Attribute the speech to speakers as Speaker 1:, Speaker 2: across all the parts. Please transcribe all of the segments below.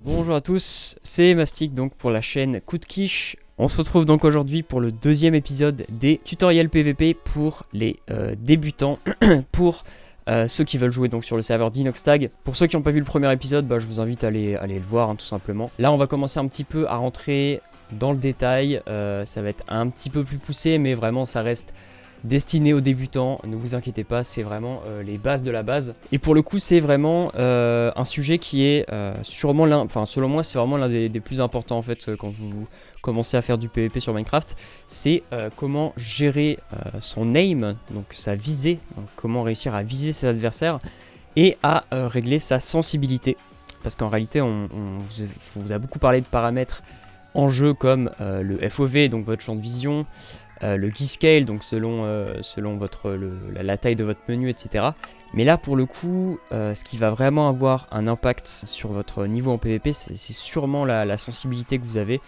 Speaker 1: Bonjour à tous, c'est Mastic donc pour la chaîne Coup de Quiche. On se retrouve donc aujourd'hui pour le deuxième épisode des tutoriels PVP pour les débutants, pour ceux qui veulent jouer donc sur le serveur d'Inoxtag. Pour ceux qui n'ont pas vu le premier épisode, je vous invite à aller le voir tout simplement. Là on va commencer un petit peu à rentrer dans le détail, ça va être un petit peu plus poussé mais vraiment ça reste destiné aux débutants, ne vous inquiétez pas, c'est vraiment les bases de la base. Et pour le coup, c'est vraiment un sujet qui est sûrement l'un, enfin selon moi, c'est vraiment l'un des plus importants en fait quand vous commencez à faire du PVP sur Minecraft. C'est comment gérer son aim, donc sa visée, donc comment réussir à viser ses adversaires et à régler sa sensibilité. Parce qu'en réalité, on vous a beaucoup parlé de paramètres en jeu comme le FOV, donc votre champ de vision, le keyscale, donc selon la taille de votre menu, etc. Mais là, pour le coup, ce qui va vraiment avoir un impact sur votre niveau en PvP, c'est sûrement la sensibilité que vous avez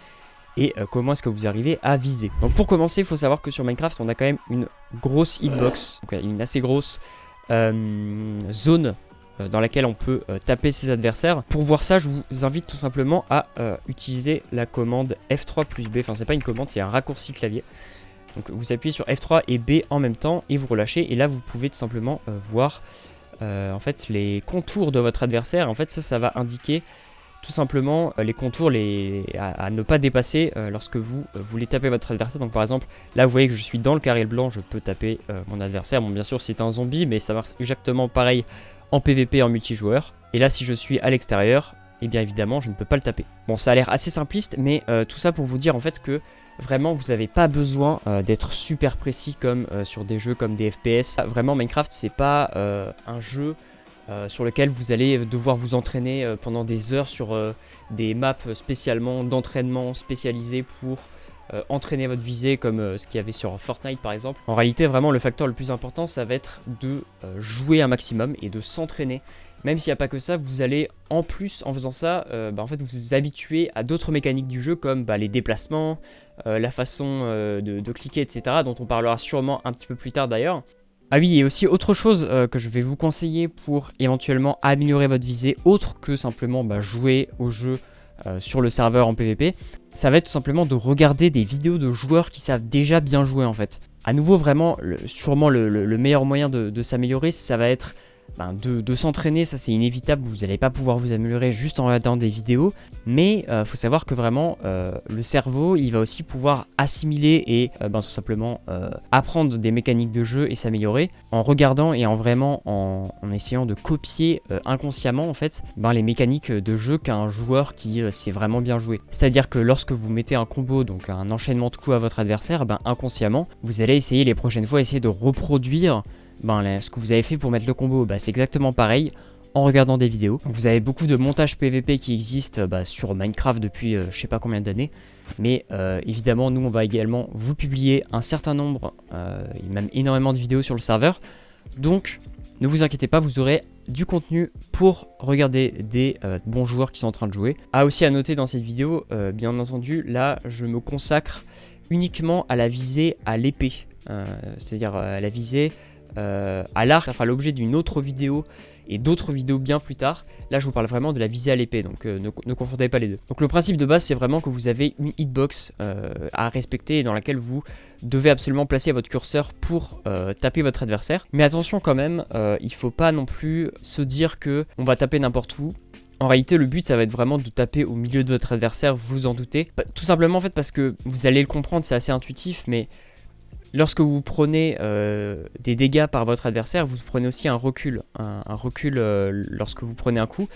Speaker 1: et comment est-ce que vous arrivez à viser. Donc pour commencer, il faut savoir que sur Minecraft, on a quand même une grosse hitbox, donc une assez grosse zone dans laquelle on peut taper ses adversaires. Pour voir ça, je vous invite tout simplement à utiliser la commande F3 plus B. Enfin, c'est pas une commande, c'est un raccourci clavier. Donc vous appuyez sur F3 et B en même temps et vous relâchez. Et là, vous pouvez tout simplement voir en fait les contours de votre adversaire. En fait, ça va indiquer tout simplement les contours à ne pas dépasser lorsque vous voulez taper votre adversaire. Donc par exemple, là vous voyez que je suis dans le carré blanc, je peux taper mon adversaire. Bon, bien sûr c'est un zombie, mais ça marche exactement pareil en PvP, en multijoueur. Et là si je suis à l'extérieur, et bien évidemment je ne peux pas le taper. Bon, ça a l'air assez simpliste, mais tout ça pour vous dire en fait que vraiment vous n'avez pas besoin d'être super précis comme sur des jeux comme des FPS. Vraiment Minecraft c'est pas un jeu sur lequel vous allez devoir vous entraîner pendant des heures sur des maps spécialement d'entraînement spécialisées pour entraîner votre visée comme ce qu'il y avait sur Fortnite par exemple. En réalité vraiment le facteur le plus important ça va être de jouer un maximum et de s'entraîner. Même s'il n'y a pas que ça, vous allez en plus en faisant ça en fait vous habituer à d'autres mécaniques du jeu comme les déplacements, la façon de cliquer, etc. dont on parlera sûrement un petit peu plus tard d'ailleurs. Ah oui, et aussi autre chose que je vais vous conseiller pour éventuellement améliorer votre visée, autre que simplement jouer au jeu sur le serveur en PvP, ça va être tout simplement de regarder des vidéos de joueurs qui savent déjà bien jouer en fait. À nouveau, vraiment, sûrement le meilleur moyen de s'améliorer, ça va être de s'entraîner, ça c'est inévitable, vous n'allez pas pouvoir vous améliorer juste en regardant des vidéos, mais faut savoir que vraiment le cerveau il va aussi pouvoir assimiler et tout simplement apprendre des mécaniques de jeu et s'améliorer en regardant et en essayant de copier inconsciemment en fait les mécaniques de jeu qu'un joueur qui sait vraiment bien jouer. C'est-à-dire que lorsque vous mettez un combo, donc un enchaînement de coups à votre adversaire, inconsciemment vous allez essayer les prochaines fois de reproduire ce que vous avez fait pour mettre le combo. C'est exactement pareil en regardant des vidéos. Donc, vous avez beaucoup de montages PVP qui existent sur Minecraft depuis je sais pas combien d'années. Mais évidemment, nous on va également vous publier un certain nombre, et même énormément de vidéos sur le serveur. Donc ne vous inquiétez pas, vous aurez du contenu pour regarder des bons joueurs qui sont en train de jouer. Aussi à noter dans cette vidéo, bien entendu, là je me consacre uniquement à la visée à l'épée. C'est-à-dire à la visée à l'arc. Ça fera l'objet d'une autre vidéo et d'autres vidéos bien plus tard. Là je vous parle vraiment de la visée à l'épée, donc ne confondez pas les deux. Donc le principe de base c'est vraiment que vous avez une hitbox à respecter dans laquelle vous devez absolument placer votre curseur pour taper votre adversaire. Mais attention quand même, il faut pas non plus se dire que on va taper n'importe où. En réalité le but ça va être vraiment de taper au milieu de votre adversaire, vous en doutez. Tout simplement en fait parce que vous allez le comprendre, c'est assez intuitif, mais lorsque vous prenez des dégâts par votre adversaire, vous prenez aussi un recul. Un recul lorsque vous prenez un coup.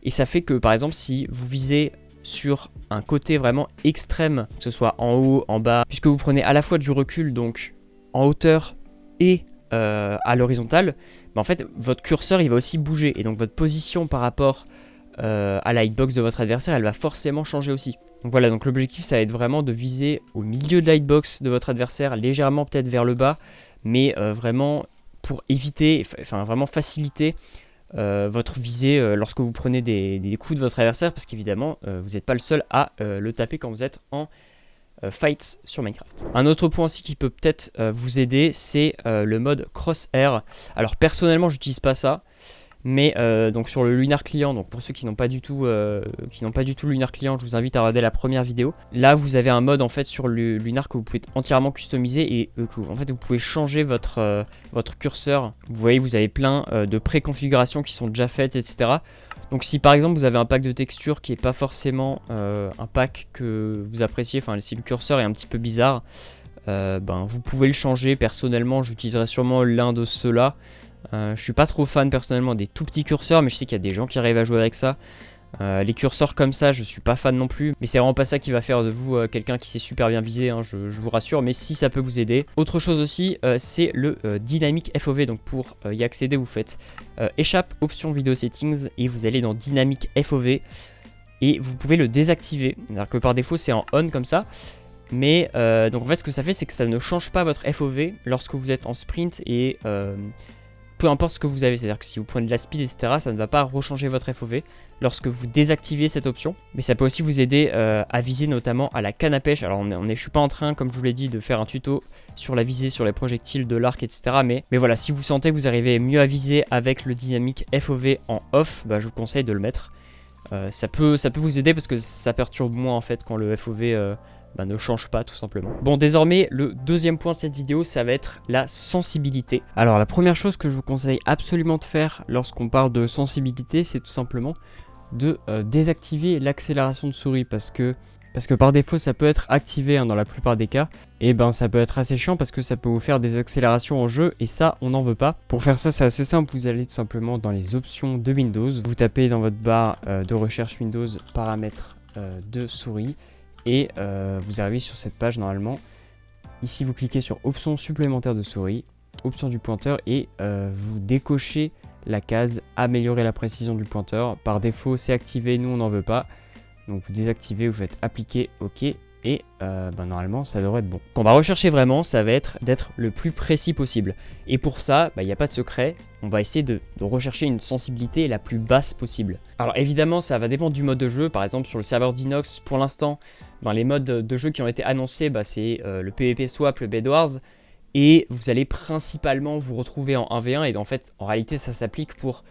Speaker 1: Et ça fait que par exemple si vous visez sur un côté vraiment extrême, que ce soit en haut, en bas, puisque vous prenez à la fois du recul donc en hauteur et à l'horizontale, en fait votre curseur il va aussi bouger. Et donc votre position par rapport à la hitbox de votre adversaire elle va forcément changer aussi. Donc voilà, donc l'objectif ça va être vraiment de viser au milieu de la hitbox de votre adversaire, légèrement peut-être vers le bas, mais vraiment pour éviter, enfin vraiment faciliter votre visée lorsque vous prenez des coups de votre adversaire, parce qu'évidemment vous n'êtes pas le seul à le taper quand vous êtes en fight sur Minecraft. Un autre point aussi qui peut peut-être vous aider, c'est le mode crosshair. Alors personnellement j'utilise pas ça. Mais donc sur le Lunar Client, donc pour ceux qui n'ont pas du tout le Lunar Client, je vous invite à regarder la première vidéo. Là vous avez un mode en fait sur le Lunar que vous pouvez entièrement customiser et en fait vous pouvez changer votre curseur. Vous voyez, vous avez plein de préconfigurations qui sont déjà faites, etc. Donc si par exemple vous avez un pack de texture qui n'est pas forcément un pack que vous appréciez, enfin si le curseur est un petit peu bizarre, vous pouvez le changer. Personnellement j'utiliserai sûrement l'un de ceux-là. Je suis pas trop fan personnellement des tout petits curseurs, mais je sais qu'il y a des gens qui arrivent à jouer avec ça. Les curseurs comme ça, je suis pas fan non plus, mais c'est vraiment pas ça qui va faire de vous quelqu'un qui sait super bien viser, hein, je vous rassure, mais si ça peut vous aider. Autre chose aussi, c'est le Dynamic FOV, donc pour y accéder, vous faites échappe, option vidéo settings, et vous allez dans Dynamic FOV, et vous pouvez le désactiver. C'est-à-dire que par défaut, c'est en on comme ça. Mais donc en fait, ce que ça fait, c'est que ça ne change pas votre FOV lorsque vous êtes en sprint et peu importe ce que vous avez, c'est-à-dire que si vous prenez de la speed, etc., ça ne va pas rechanger votre FOV lorsque vous désactivez cette option. Mais ça peut aussi vous aider à viser notamment à la canne à pêche. Alors je suis pas en train, comme je vous l'ai dit, de faire un tuto sur la visée, sur les projectiles de l'arc, etc. Mais voilà, si vous sentez que vous arrivez mieux à viser avec le dynamique FOV en off, je vous conseille de le mettre. Ça peut vous aider parce que ça perturbe moins en fait quand le FOV ne change pas tout simplement. Bon, désormais le deuxième point de cette vidéo, ça va être la sensibilité. Alors la première chose que je vous conseille absolument de faire lorsqu'on parle de sensibilité, c'est tout simplement de désactiver l'accélération de souris parce que par défaut ça peut être activé dans la plupart des cas, et ça peut être assez chiant parce que ça peut vous faire des accélérations en jeu et ça on n'en veut pas. Pour faire ça c'est assez simple, vous allez tout simplement dans les options de Windows, vous tapez dans votre barre de recherche Windows paramètres de souris et vous arrivez sur cette page normalement. Ici vous cliquez sur options supplémentaires de souris, option du pointeur et vous décochez la case améliorer la précision du pointeur. Par défaut c'est activé, nous on n'en veut pas. Donc vous désactivez, vous faites appliquer OK et normalement ça devrait être bon. Ce qu'on va rechercher vraiment, ça va être d'être le plus précis possible. Et pour ça, il n'y a pas de secret, on va essayer de rechercher une sensibilité la plus basse possible. Alors évidemment ça va dépendre du mode de jeu. Par exemple sur le serveur d'Inox, pour l'instant, les modes de jeu qui ont été annoncés, c'est le PvP Swap, le Bed Wars. Et vous allez principalement vous retrouver en 1v1 et en fait en réalité ça s'applique pour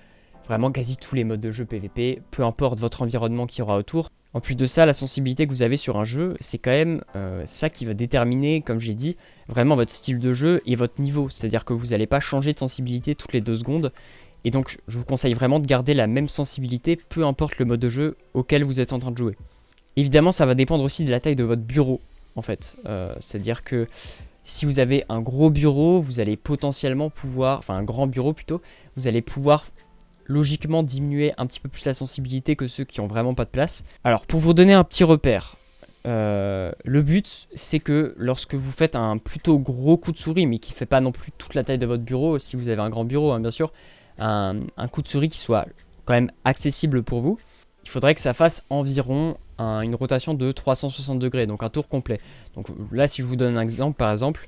Speaker 1: vraiment quasi tous les modes de jeu PvP, peu importe votre environnement qu'il y aura autour. En plus de ça, la sensibilité que vous avez sur un jeu, c'est quand même ça qui va déterminer, comme j'ai dit, vraiment votre style de jeu et votre niveau. C'est-à-dire que vous n'allez pas changer de sensibilité toutes les 2 secondes. Et donc, je vous conseille vraiment de garder la même sensibilité, peu importe le mode de jeu auquel vous êtes en train de jouer. Évidemment, ça va dépendre aussi de la taille de votre bureau, en fait. C'est-à-dire que si vous avez un gros bureau, vous allez potentiellement pouvoir, enfin un grand bureau plutôt, vous allez pouvoir logiquement diminuer un petit peu plus la sensibilité que ceux qui ont vraiment pas de place. Alors pour vous donner un petit repère, le but c'est que lorsque vous faites un plutôt gros coup de souris, mais qui fait pas non plus toute la taille de votre bureau, si vous avez un grand bureau bien sûr, un coup de souris qui soit quand même accessible pour vous, il faudrait que ça fasse environ une rotation de 360 degrés, donc un tour complet. Donc là si je vous donne un exemple, par exemple,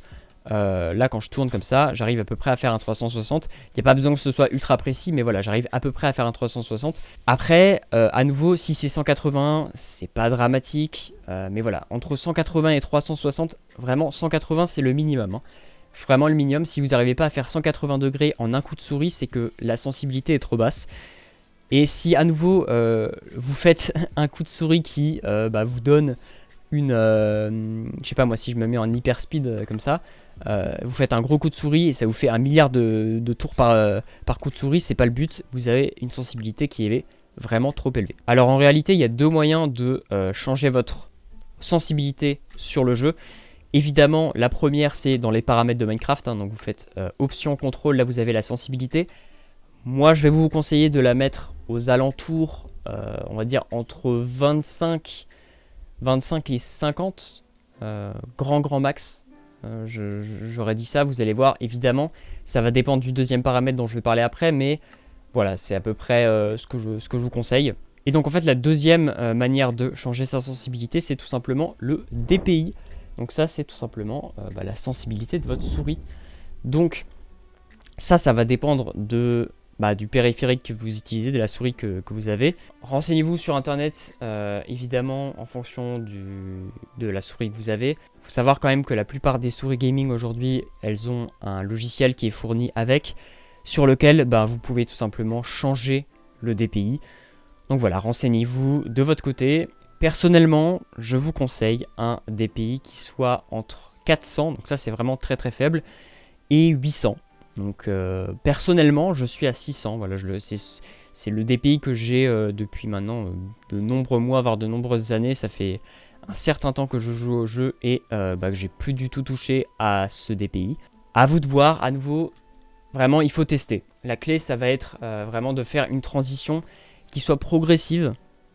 Speaker 1: là quand je tourne comme ça, j'arrive à peu près à faire un 360. Il n'y a pas besoin que ce soit ultra précis, mais voilà, j'arrive à peu près à faire un 360. Après, à nouveau, si c'est 180, c'est pas dramatique, mais voilà, entre 180 et 360, vraiment 180 c'est le minimum, hein. Vraiment le minimum. Si vous n'arrivez pas à faire 180 degrés en un coup de souris, c'est que la sensibilité est trop basse. Et si à nouveau vous faites un coup de souris qui vous donne une, je sais pas moi, si je me mets en hyper speed comme ça, vous faites un gros coup de souris et ça vous fait 1 milliard de tours par coup de souris, c'est pas le but, vous avez une sensibilité qui est vraiment trop élevée. Alors en réalité il y a 2 moyens de changer votre sensibilité sur le jeu. Évidemment la première c'est dans les paramètres de Minecraft, hein, donc vous faites option contrôle, là vous avez la sensibilité. Moi je vais vous conseiller de la mettre aux alentours, on va dire entre 25 et 50, grand max, j'aurais dit ça, vous allez voir, évidemment, ça va dépendre du deuxième paramètre dont je vais parler après, mais voilà, c'est à peu près ce que je vous conseille. Et donc en fait, la deuxième manière de changer sa sensibilité, c'est tout simplement le DPI. Donc ça, c'est tout simplement la sensibilité de votre souris. Donc ça va dépendre du périphérique que vous utilisez, de la souris que vous avez. Renseignez-vous sur internet, évidemment, en fonction de la souris que vous avez. Il faut savoir quand même que la plupart des souris gaming aujourd'hui, elles ont un logiciel qui est fourni avec. sur lequel vous pouvez tout simplement changer le DPI. Donc voilà, renseignez-vous de votre côté. Personnellement, je vous conseille un DPI qui soit entre 400, donc ça c'est vraiment très très faible, et 800. Donc personnellement, je suis à 600. Voilà, c'est le DPI que j'ai depuis maintenant de nombreux mois, voire de nombreuses années. Ça fait un certain temps que je joue au jeu et que j'ai plus du tout touché à ce DPI. À vous de voir, à nouveau, vraiment il faut tester. La clé, ça va être vraiment de faire une transition qui soit progressive.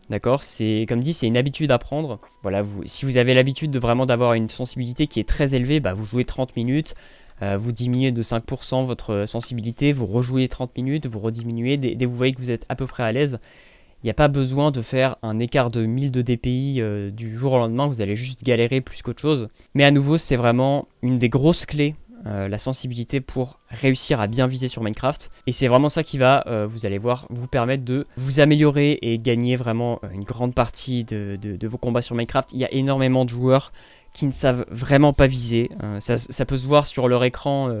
Speaker 1: D'accord, c'est comme dit, c'est une habitude à prendre. Voilà, si vous avez l'habitude de vraiment d'avoir une sensibilité qui est très élevée, vous jouez 30 minutes, vous diminuez de 5% votre sensibilité, vous rejouez 30 minutes, vous rediminuez, dès que vous voyez que vous êtes à peu près à l'aise. Il n'y a pas besoin de faire un écart de 1000 de DPI du jour au lendemain, vous allez juste galérer plus qu'autre chose. Mais à nouveau, c'est vraiment une des grosses clés, la sensibilité pour réussir à bien viser sur Minecraft. Et c'est vraiment ça qui va, vous allez voir, vous permettre de vous améliorer et gagner vraiment une grande partie de vos combats sur Minecraft. Il y a énormément de joueurs qui ne savent vraiment pas viser. Ça peut se voir sur leur écran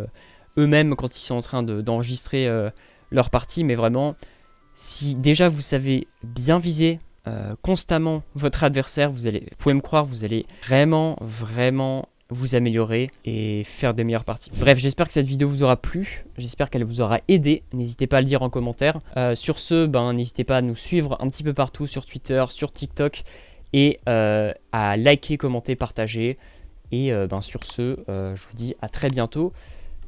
Speaker 1: eux-mêmes quand ils sont en train d'enregistrer leur partie, mais vraiment, si déjà vous savez bien viser constamment votre adversaire, vous pouvez me croire, vous allez vraiment vous améliorer et faire des meilleures parties. Bref, j'espère que cette vidéo vous aura plu, j'espère qu'elle vous aura aidé, n'hésitez pas à le dire en commentaire. Sur ce, n'hésitez pas à nous suivre un petit peu partout sur Twitter, sur TikTok, et à liker, commenter, partager. Et sur ce, je vous dis à très bientôt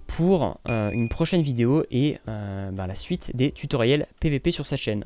Speaker 1: pour une prochaine vidéo et la suite des tutoriels PVP sur cette chaîne.